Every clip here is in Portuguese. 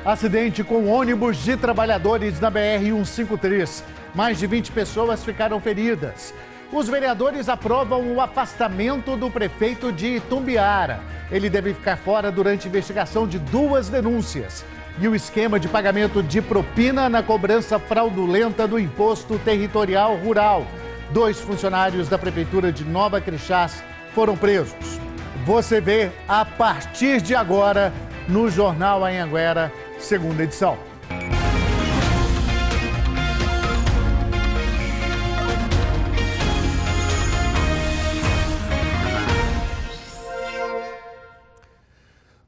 Acidente com ônibus de trabalhadores na BR-153. Mais de 20 pessoas ficaram feridas. Os vereadores aprovam o afastamento do prefeito de Itumbiara. Ele deve ficar fora durante a investigação de 2 denúncias. E o esquema de pagamento de propina na cobrança fraudulenta do Imposto Territorial Rural. 2 funcionários da Prefeitura de Nova Crixás foram presos. Você vê a partir de agora no Jornal Anhanguera, segunda edição.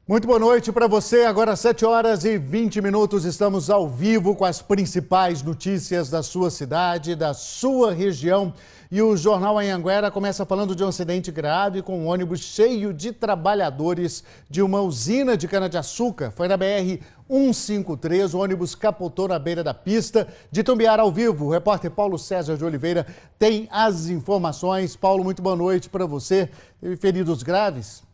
Muito boa noite para você. Agora 7h20, estamos ao vivo com as principais notícias da sua cidade, da sua região. E o Jornal Anhanguera começa falando de um acidente grave com um ônibus cheio de trabalhadores de uma usina de cana-de-açúcar. Foi na BR-153, o ônibus capotou na beira da pista. De Itumbiara ao vivo, o repórter Paulo César de Oliveira tem as informações. Paulo, muito boa noite para você. Teve feridos graves?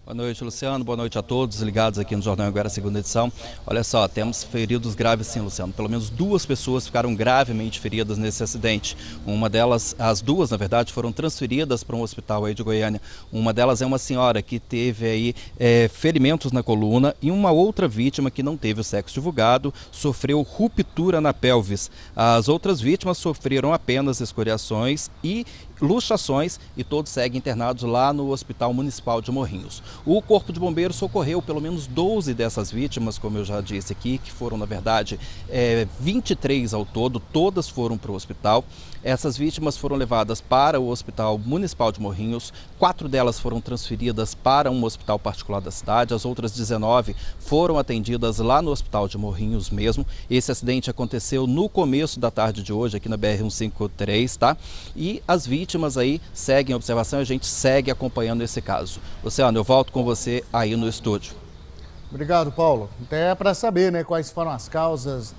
Boa noite, Luciano. Boa noite a todos ligados aqui no Jornal Anhanguera, segunda edição. Olha só, temos feridos graves sim, Luciano. Pelo menos 2 pessoas ficaram gravemente feridas nesse acidente. Uma delas, as 2, na verdade, foram transferidas para um hospital aí de Goiânia. Uma delas é uma senhora que teve aí ferimentos na coluna e uma outra vítima que não teve o sexo divulgado sofreu ruptura na pelvis. As outras vítimas sofreram apenas escoriações e luxações e todos seguem internados lá no Hospital Municipal de Morrinhos. O Corpo de Bombeiros socorreu pelo menos 12 dessas vítimas, como eu já disse aqui, que foram, na verdade, 23 ao todo, todas foram para o hospital. Essas vítimas foram levadas para o Hospital Municipal de Morrinhos, 4 delas foram transferidas para um hospital particular da cidade, as outras 19 foram atendidas lá no Hospital de Morrinhos mesmo. Esse acidente aconteceu no começo da tarde de hoje, aqui na BR-153, tá? E as vítimas aí seguem a observação e a gente segue acompanhando esse caso. Luciano, eu volto com você aí no estúdio. Obrigado, Paulo. Até para saber, né, quais foram as causas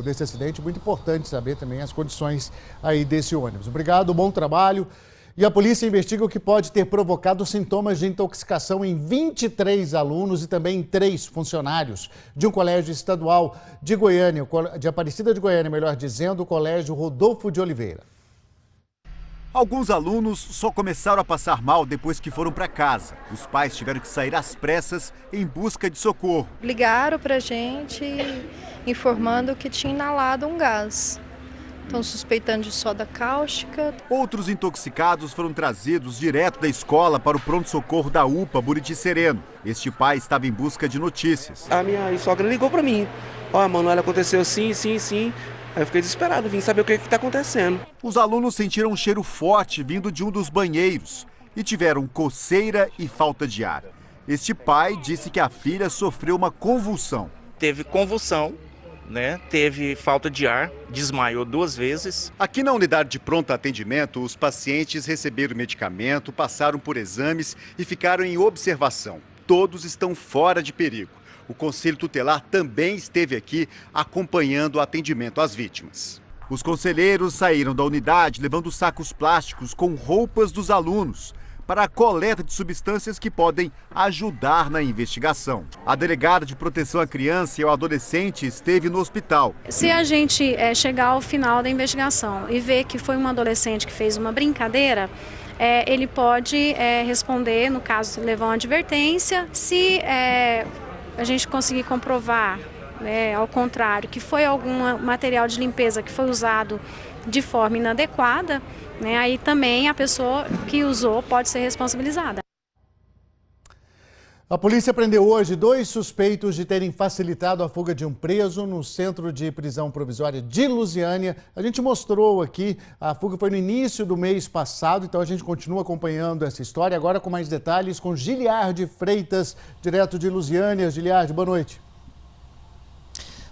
desse acidente, muito importante saber também as condições aí desse ônibus. Obrigado, bom trabalho. E a polícia investiga o que pode ter provocado sintomas de intoxicação em 23 alunos e também em 3 funcionários de um colégio estadual de Goiânia, de Aparecida de Goiânia, melhor dizendo, o Colégio Rodolfo de Oliveira. Alguns alunos só começaram a passar mal depois que foram para casa. Os pais tiveram que sair às pressas em busca de socorro. Ligaram para a gente informando que tinha inalado um gás. Estão suspeitando de soda cáustica. Outros intoxicados foram trazidos direto da escola para o pronto-socorro da UPA Buriti Sereno. Este pai estava em busca de notícias. A minha sogra ligou para mim. Ó, mano, olha, aconteceu sim. Aí eu fiquei desesperado, vim saber o que está acontecendo. Os alunos sentiram um cheiro forte vindo de um dos banheiros e tiveram coceira e falta de ar. Este pai disse que a filha sofreu uma convulsão. Teve convulsão, né? Teve falta de ar, desmaiou 2 vezes. Aqui na unidade de pronto atendimento, os pacientes receberam medicamento, passaram por exames e ficaram em observação. Todos estão fora de perigo. O Conselho Tutelar também esteve aqui acompanhando o atendimento às vítimas. Os conselheiros saíram da unidade levando sacos plásticos com roupas dos alunos para a coleta de substâncias que podem ajudar na investigação. A delegada de proteção à criança e ao adolescente esteve no hospital. Se a gente chegar ao final da investigação e ver que foi um adolescente que fez uma brincadeira, ele pode responder, no caso, levar uma advertência. Se a gente conseguir comprovar, ao contrário, que foi algum material de limpeza que foi usado de forma inadequada, aí também a pessoa que usou pode ser responsabilizada. A polícia prendeu hoje 2 suspeitos de terem facilitado a fuga de um preso no centro de prisão provisória de Lusiânia. A gente mostrou aqui, a fuga foi no início do mês passado, então a gente continua acompanhando essa história. Agora com mais detalhes com Giliardi Freitas, direto de Lusiânia. Giliardi, boa noite.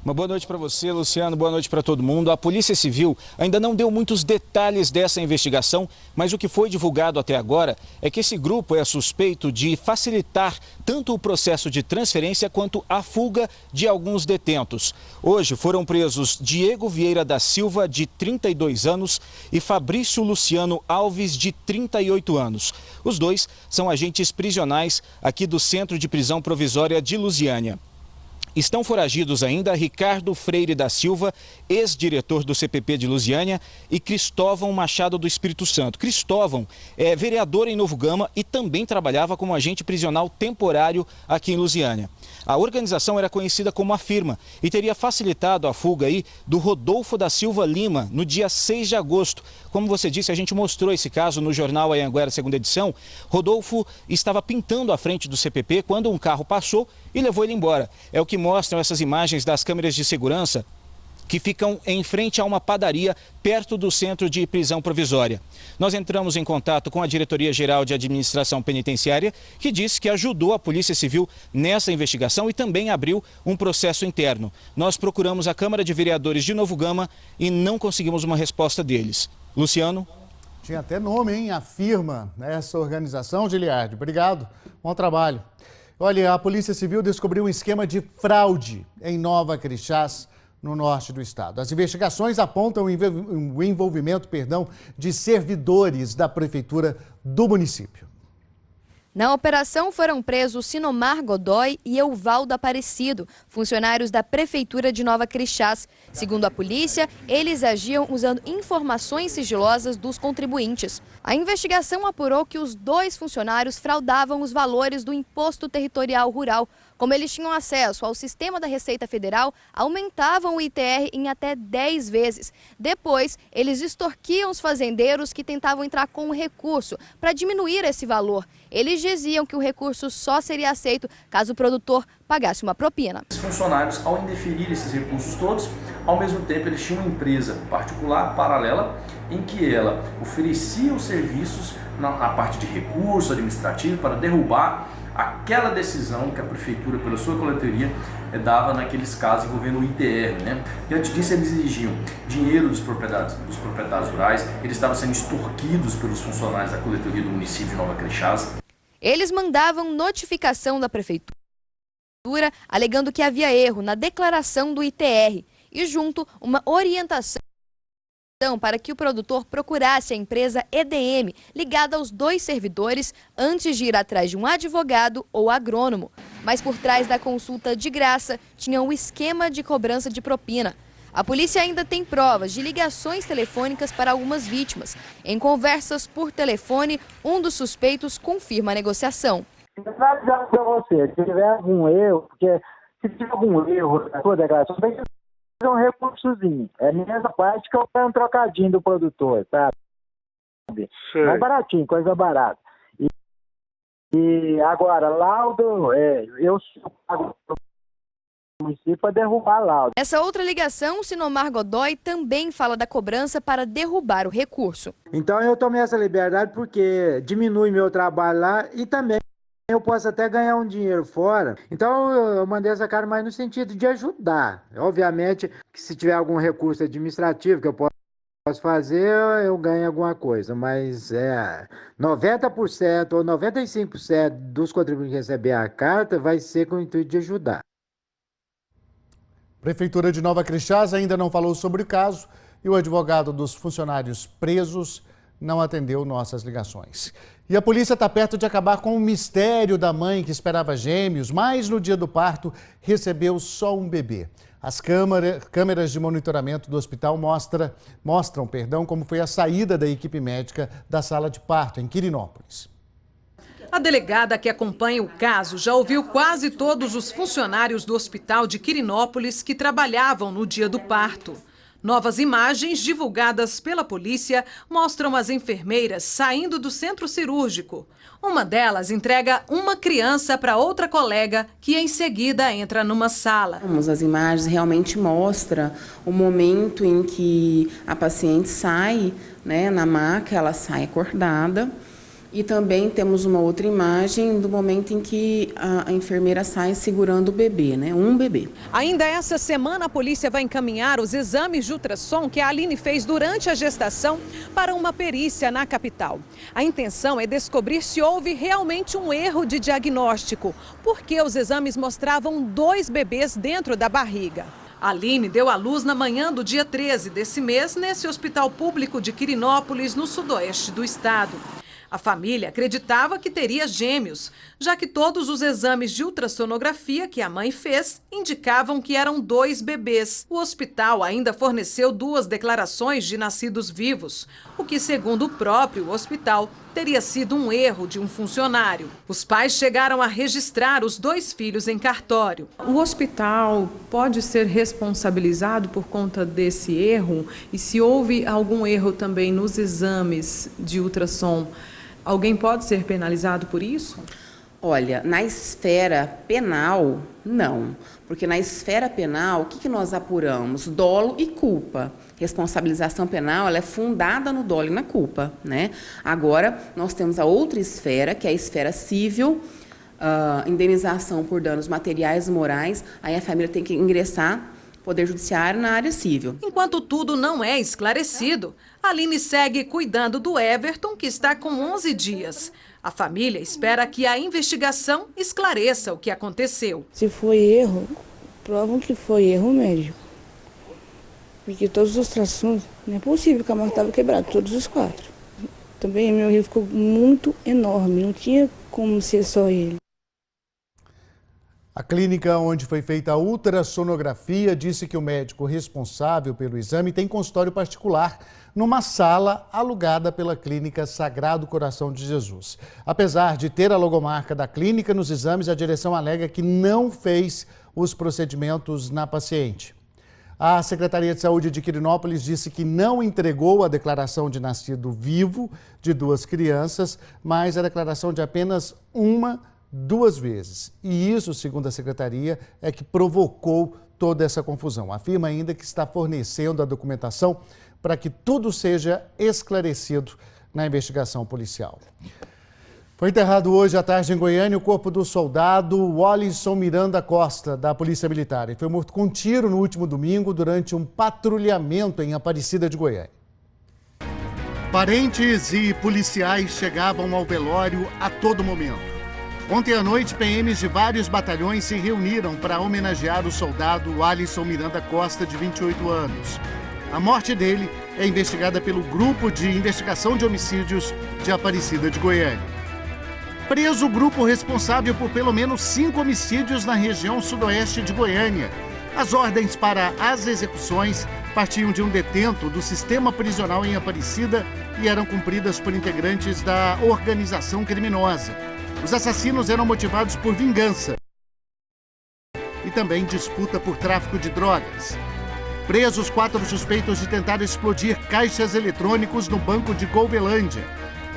Uma boa noite para você, Luciano, boa noite para todo mundo. A Polícia Civil ainda não deu muitos detalhes dessa investigação, mas o que foi divulgado até agora é que esse grupo é suspeito de facilitar tanto o processo de transferência quanto a fuga de alguns detentos. Hoje foram presos Diego Vieira da Silva, de 32 anos, e Fabrício Luciano Alves, de 38 anos. Os dois são agentes prisionais aqui do Centro de Prisão Provisória de Lusiânia. Estão foragidos ainda Ricardo Freire da Silva, ex-diretor do CPP de Lusiânia, e Cristóvão Machado do Espírito Santo. Cristóvão é vereador em Novo Gama e também trabalhava como agente prisional temporário aqui em Lusiânia. A organização era conhecida como a Firma e teria facilitado a fuga aí do Rodolfo da Silva Lima no dia 6 de agosto. Como você disse, a gente mostrou esse caso no jornal Anhanguera, segunda edição. Rodolfo estava pintando à frente do CPP quando um carro passou e levou ele embora. É o que mostram essas imagens das câmeras de segurança que ficam em frente a uma padaria perto do centro de prisão provisória. Nós entramos em contato com a Diretoria-Geral de Administração Penitenciária, que disse que ajudou a Polícia Civil nessa investigação e também abriu um processo interno. Nós procuramos a Câmara de Vereadores de Novo Gama e não conseguimos uma resposta deles. Luciano? Tinha até nome, hein? A Firma, essa organização, Giliardi. Obrigado, bom trabalho. Olha, a Polícia Civil descobriu um esquema de fraude em Nova Crixás, no norte do estado. As investigações apontam o envolvimento, de servidores da prefeitura do município. Na operação foram presos Sinomar Godoy e Euvaldo Aparecido, funcionários da Prefeitura de Nova Crixás. Segundo a polícia, eles agiam usando informações sigilosas dos contribuintes. A investigação apurou que os dois funcionários fraudavam os valores do Imposto Territorial Rural. Como eles tinham acesso ao sistema da Receita Federal, aumentavam o ITR em até 10 vezes. Depois, eles extorquiam os fazendeiros que tentavam entrar com um recurso para diminuir esse valor. Eles diziam que o recurso só seria aceito caso o produtor pagasse uma propina. Os funcionários, ao indeferir esses recursos todos, ao mesmo tempo eles tinham uma empresa particular, paralela, em que ela oferecia os serviços na parte de recurso administrativo para derrubar aquela decisão que a prefeitura, pela sua coletoria, dava naqueles casos envolvendo o ITR, né? Diante disso, eles exigiam dinheiro dos proprietários rurais, eles estavam sendo extorquidos pelos funcionários da coletoria do município de Nova Crixás. Eles mandavam notificação da prefeitura, alegando que havia erro na declaração do ITR e junto uma orientação para que o produtor procurasse a empresa EDM, ligada aos dois servidores, antes de ir atrás de um advogado ou agrônomo. Mas por trás da consulta de graça, tinha um esquema de cobrança de propina. A polícia ainda tem provas de ligações telefônicas para algumas vítimas. Em conversas por telefone, um dos suspeitos confirma a negociação. Eu vou avisar para você, se tiver algum erro, porque se tiver algum erro na sua declaração, tem que fazer um recursozinho. É nessa parte que eu tenho um trocadinho do produtor, sabe? Não é baratinho, coisa barata. E agora, laudo, eu pago o município para derrubar laudo. Nessa outra ligação, Sinomar Godoy também fala da cobrança para derrubar o recurso. Então eu tomei essa liberdade porque diminui meu trabalho lá e também eu posso até ganhar um dinheiro fora. Então eu mandei essa cara mais no sentido de ajudar. Obviamente que se tiver algum recurso administrativo que eu posso fazer, eu ganho alguma coisa. Mas 90% ou 95% dos contribuintes que receber a carta vai ser com o intuito de ajudar. Prefeitura de Nova Crixás ainda não falou sobre o caso e o advogado dos funcionários presos não atendeu nossas ligações. E a polícia está perto de acabar com o mistério da mãe que esperava gêmeos, mas no dia do parto recebeu só um bebê. As câmeras de monitoramento do hospital mostram como foi a saída da equipe médica da sala de parto em Quirinópolis. A delegada que acompanha o caso já ouviu quase todos os funcionários do hospital de Quirinópolis que trabalhavam no dia do parto. Novas imagens divulgadas pela polícia mostram as enfermeiras saindo do centro cirúrgico. Uma delas entrega uma criança para outra colega que em seguida entra numa sala. As imagens realmente mostram o momento em que a paciente sai, na maca, ela sai acordada. E também temos uma outra imagem do momento em que a enfermeira sai segurando o bebê, um bebê. Ainda essa semana a polícia vai encaminhar os exames de ultrassom que a Aline fez durante a gestação para uma perícia na capital. A intenção é descobrir se houve realmente um erro de diagnóstico, porque os exames mostravam 2 bebês dentro da barriga. A Aline deu à luz na manhã do dia 13 desse mês nesse hospital público de Quirinópolis, no sudoeste do estado. A família acreditava que teria gêmeos, já que todos os exames de ultrassonografia que a mãe fez indicavam que eram 2 bebês. O hospital ainda forneceu 2 declarações de nascidos vivos, o que, segundo o próprio hospital, teria sido um erro de um funcionário. Os pais chegaram a registrar os 2 filhos em cartório. O hospital pode ser responsabilizado por conta desse erro? E se houve algum erro também nos exames de ultrassom, alguém pode ser penalizado por isso? Olha, na esfera penal, não. Porque na esfera penal, o que nós apuramos? Dolo e culpa. Responsabilização penal, ela é fundada no dolo e na culpa, né? Agora, nós temos a outra esfera, que é a esfera civil, indenização por danos materiais e morais. Aí a família tem que ingressar Poder Judiciário na área civil. Enquanto tudo não é esclarecido, a Aline segue cuidando do Everton, que está com 11 dias. A família espera que a investigação esclareça o que aconteceu. Se foi erro, provam que foi erro médico. Porque todos os ultrassons, não é possível que a marca estava quebrada, todos os 4. Também meu rio ficou muito enorme, não tinha como ser só ele. A clínica onde foi feita a ultrassonografia disse que o médico responsável pelo exame tem consultório particular numa sala alugada pela clínica Sagrado Coração de Jesus. Apesar de ter a logomarca da clínica nos exames, a direção alega que não fez os procedimentos na paciente. A Secretaria de Saúde de Quirinópolis disse que não entregou a declaração de nascido vivo de 2 crianças, mas a declaração de apenas 2 vezes. E isso, segundo a Secretaria, é que provocou toda essa confusão. Afirma ainda que está fornecendo a documentação para que tudo seja esclarecido na investigação policial. Foi enterrado hoje à tarde em Goiânia o corpo do soldado Walisson Miranda Costa, da Polícia Militar. Ele foi morto com um tiro no último domingo durante um patrulhamento em Aparecida de Goiânia. Parentes e policiais chegavam ao velório a todo momento. Ontem à noite, PMs de vários batalhões se reuniram para homenagear o soldado Walisson Miranda Costa, de 28 anos. A morte dele é investigada pelo Grupo de Investigação de Homicídios de Aparecida de Goiânia. Preso o grupo responsável por pelo menos 5 homicídios na região sudoeste de Goiânia. As ordens para as execuções partiam de um detento do sistema prisional em Aparecida e eram cumpridas por integrantes da organização criminosa. Os assassinos eram motivados por vingança e também disputa por tráfico de drogas. Presos 4 suspeitos de tentar explodir caixas eletrônicos no Banco de Golvelândia.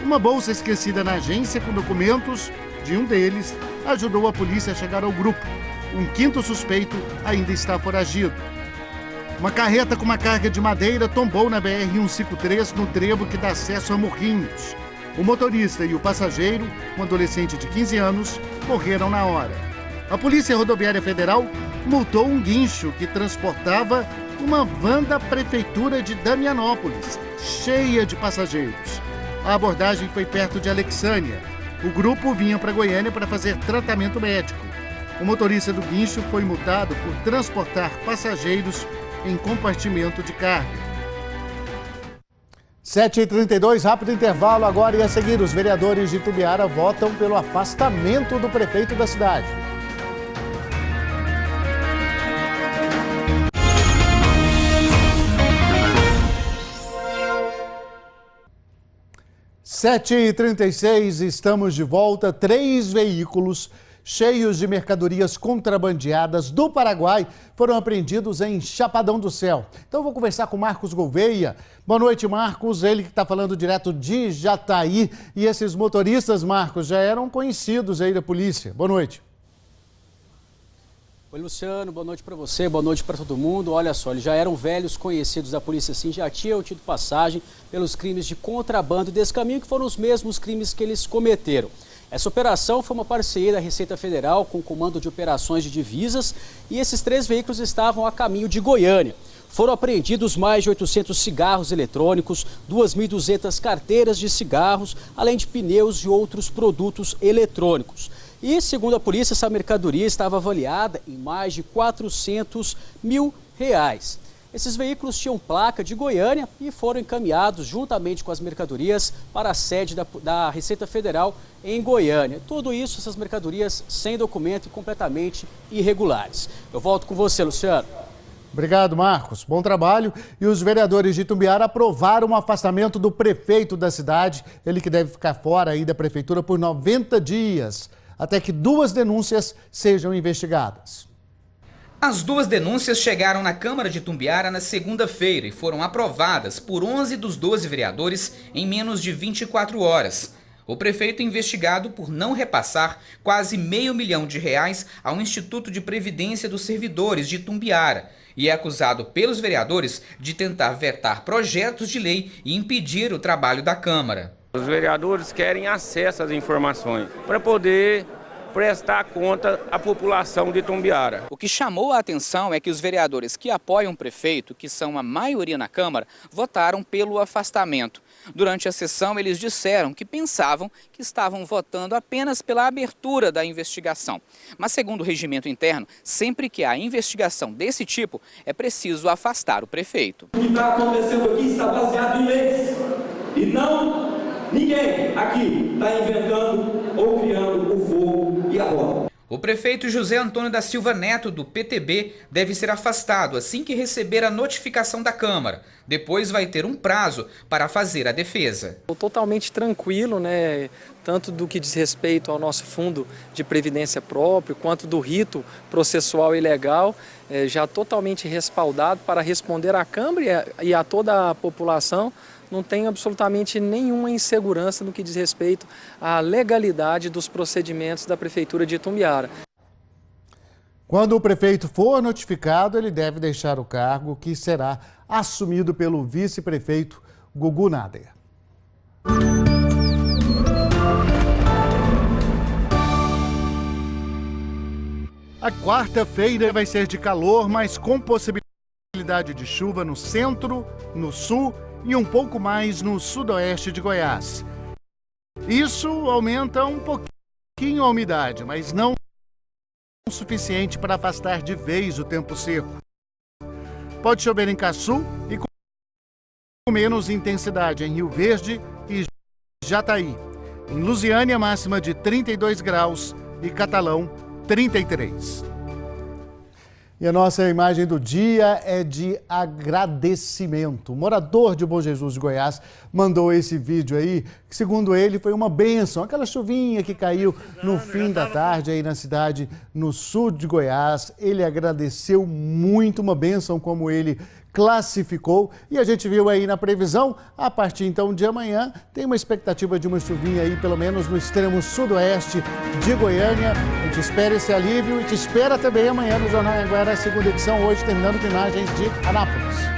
Uma bolsa esquecida na agência com documentos de um deles ajudou a polícia a chegar ao grupo. Um 5º suspeito ainda está foragido. Uma carreta com uma carga de madeira tombou na BR-153 no trevo que dá acesso a Morrinhos. O motorista e o passageiro, um adolescente de 15 anos, morreram na hora. A Polícia Rodoviária Federal multou um guincho que transportava uma van da Prefeitura de Damianópolis, cheia de passageiros. A abordagem foi perto de Alexânia. O grupo vinha para Goiânia para fazer tratamento médico. O motorista do guincho foi multado por transportar passageiros em compartimento de carga. 7h32, rápido intervalo agora e a seguir os vereadores de Itumbiara votam pelo afastamento do prefeito da cidade. Sete e 36, estamos de volta. 3 veículos cheios de mercadorias contrabandeadas do Paraguai foram apreendidos em Chapadão do Céu. Então eu vou conversar com Marcos Gouveia. Boa noite, Marcos. Ele que está falando direto de Jataí. E esses motoristas, Marcos, já eram conhecidos aí da polícia. Boa noite. Oi, Luciano. Boa noite para você, boa noite para todo mundo. Olha só, eles já eram velhos conhecidos da polícia, sim, já tinham tido passagem pelos crimes de contrabando desse caminho, que foram os mesmos crimes que eles cometeram. Essa operação foi uma parceria da Receita Federal com o Comando de Operações de Divisas e esses 3 veículos estavam a caminho de Goiânia. Foram apreendidos mais de 800 cigarros eletrônicos, 2.200 carteiras de cigarros, além de pneus e outros produtos eletrônicos. E, segundo a polícia, essa mercadoria estava avaliada em mais de R$400 mil. Esses veículos tinham placa de Goiânia e foram encaminhados juntamente com as mercadorias para a sede da Receita Federal em Goiânia. Tudo isso, essas mercadorias sem documento e completamente irregulares. Eu volto com você, Luciano. Obrigado, Marcos. Bom trabalho. E os vereadores de Itumbiara aprovaram o afastamento do prefeito da cidade, ele que deve ficar fora aí da prefeitura por 90 dias, até que 2 denúncias sejam investigadas. As 2 denúncias chegaram na Câmara de Itumbiara na segunda-feira e foram aprovadas por 11 dos 12 vereadores em menos de 24 horas. O prefeito é investigado por não repassar quase R$500 mil ao Instituto de Previdência dos Servidores de Itumbiara e é acusado pelos vereadores de tentar vetar projetos de lei e impedir o trabalho da Câmara. Os vereadores querem acesso às informações para poder prestar conta à população de Itumbiara. O que chamou a atenção é que os vereadores que apoiam o prefeito, que são a maioria na Câmara, votaram pelo afastamento. Durante a sessão, eles disseram que pensavam que estavam votando apenas pela abertura da investigação. Mas, segundo o regimento interno, sempre que há investigação desse tipo, é preciso afastar o prefeito. O que está acontecendo aqui está baseado em leis e não ninguém aqui está inventando ou criando o fogo e a bomba. O prefeito José Antônio da Silva Neto, do PTB, deve ser afastado assim que receber a notificação da Câmara. Depois vai ter um prazo para fazer a defesa. Totalmente tranquilo, né? Tanto do que diz respeito ao nosso fundo de previdência próprio, quanto do rito processual e legal, já totalmente respaldado para responder à Câmara e a toda a população. Não tem absolutamente nenhuma insegurança no que diz respeito à legalidade dos procedimentos da Prefeitura de Itumbiara. Quando o prefeito for notificado, ele deve deixar o cargo, que será assumido pelo vice-prefeito Gugu Nader. A quarta-feira vai ser de calor, mas com possibilidade de chuva no centro, no sul e um pouco mais no sudoeste de Goiás. Isso aumenta um pouquinho a umidade, mas não o suficiente para afastar de vez o tempo seco. Pode chover em Caçu e com menos intensidade em Rio Verde e Jataí. Em Lusiânia, máxima de 32 graus e Catalão, 33. E a nossa imagem do dia é de agradecimento. O morador de Bom Jesus de Goiás mandou esse vídeo aí, que segundo ele foi uma bênção. Aquela chuvinha que caiu no fim da tarde aí na cidade, no sul de Goiás. Ele agradeceu muito, uma bênção como ele classificou. E a gente viu aí na previsão, a partir então de amanhã, tem uma expectativa de uma chuvinha aí, pelo menos no extremo sudoeste de Goiânia. A gente espera esse alívio e te espera também amanhã no Jornal Anhanguera, segunda edição, hoje terminando com imagens de Anápolis.